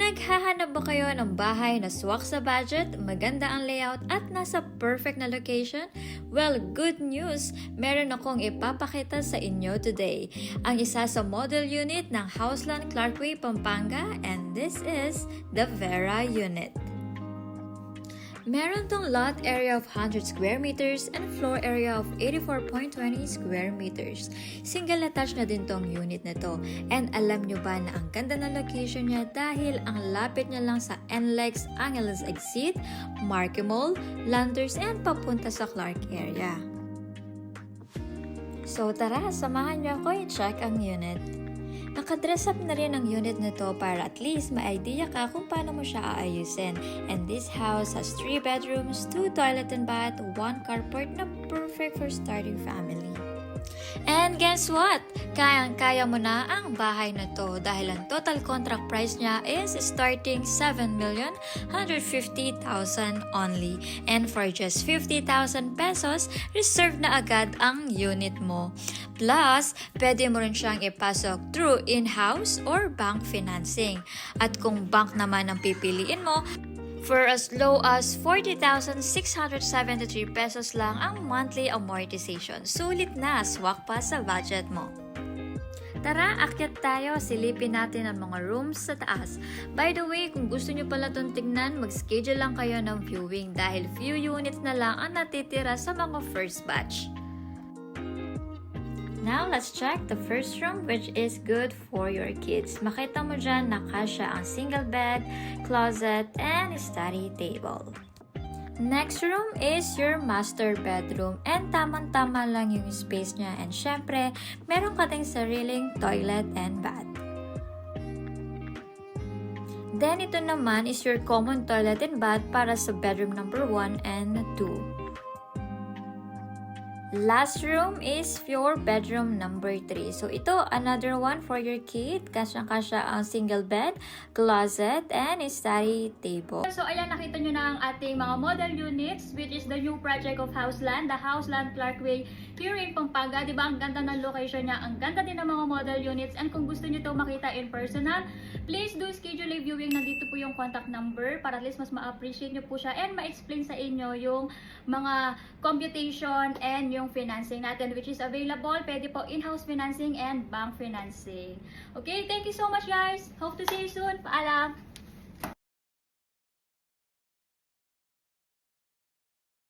Naghahanap ba kayo ng bahay na swak sa budget, maganda ang layout at nasa perfect na location? Well, good news! Meron akong ipapakita sa inyo today. Ang isa sa model unit ng Houseland Clarkway, Pampanga, and this is the Vera unit. Meron tong lot area of 100 square meters and floor area of 84.20 square meters. Single attached na din tong unit na to. And alam nyo ba na ang ganda na location niya dahil ang lapit niya lang sa NLEX, Angeles Exit, Marque Mall, Landers, and papunta sa Clark area. So tara, samahan niyo ako i-check ang unit. Nakadress up na rin ang unit nito para at least ma-idea ka kung paano mo siya aayusin. And this house has 3 bedrooms, 2 toilet and bath, 1 carport na perfect for starting family. And guess what? Kayang-kaya mo na ang bahay na to dahil ang total contract price niya is starting 7,150,000 only. And for just 50,000 pesos, reserve na agad ang unit mo. Plus, pwede mo rin siyang ipasok through in-house or bank financing. At kung bank naman ang pipiliin mo, for as low as 40,673 pesos lang ang monthly amortization. Sulit na, swak pa sa budget mo. Tara, akyat tayo, silipin natin ang mga rooms sa taas. By the way, kung gusto nyo pala itong tignan, mag-schedule lang kayo ng viewing dahil few units na lang ang natitira sa mga first batch. Now, let's check the first room, which is good for your kids. Makita mo dyan na kasya ang single bed, closet, and study table. Next room is your master bedroom and tamang-tama lang yung space niya and syempre, meron ka ding sariling toilet and bath. Then, ito naman is your common toilet and bath para sa bedroom number 1 and 2. Last room is your bedroom number 3. So, ito, another one for your kid. Kasyang-kasya ang single bed, closet, and study table. So, ayan, nakita nyo na ang ating mga model units, which is the new project of Houseland, the Houseland Clarkway here in Pampanga. Diba, ang ganda ng location niya, ang ganda din ng mga model units. And kung gusto nyo ito makita in personal, please do schedule a viewing. Nandito po yung contact number para at least mas ma-appreciate nyo po siya and ma-explain sa inyo yung mga computation and yung financing natin, which is available. Pwede po in-house financing and bank financing. Okay, thank you so much guys. Hope to see you soon. Paalam!